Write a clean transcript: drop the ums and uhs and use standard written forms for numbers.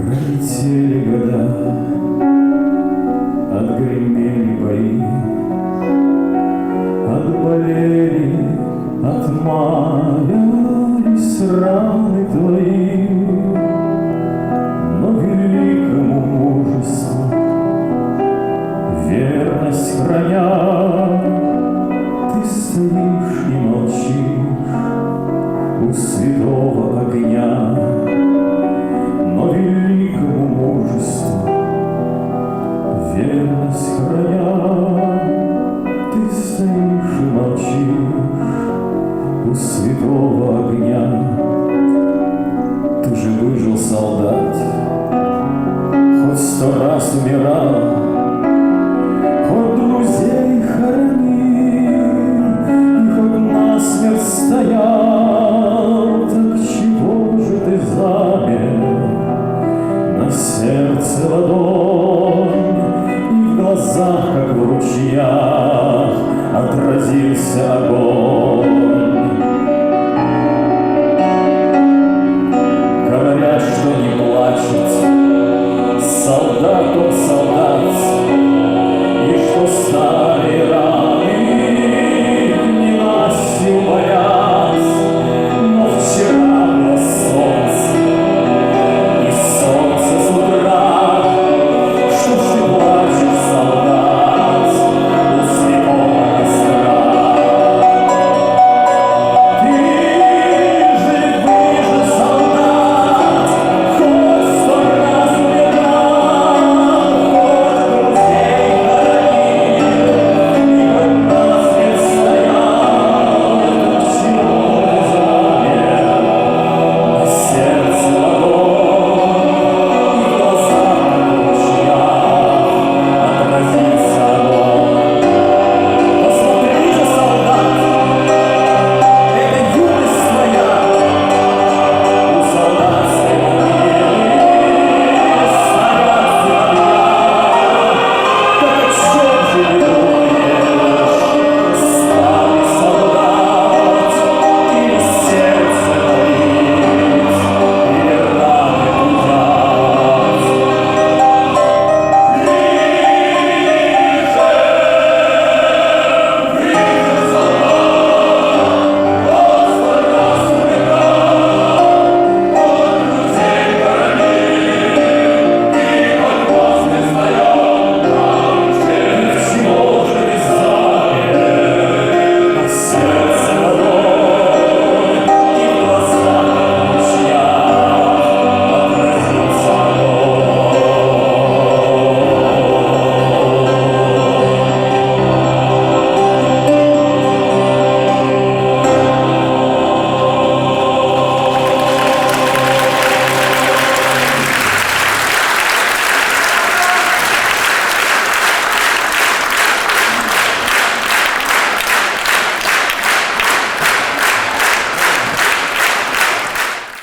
Пролетели года, отгремели бои, отболели, отмаялись раны твои, но великому мужеству верность храня, ты стоишь и молчишь у святого огня. Но великому мужеству верность храня, ты стоишь и молчишь у святого огня. Ты же выжил, солдат, хоть 100 раз умирал, хоть друзей хоронил и хоть насмерть стоял, так чего же ты замер? На сердце ладонь, и в глазах, как в ручьях, отразился огонь.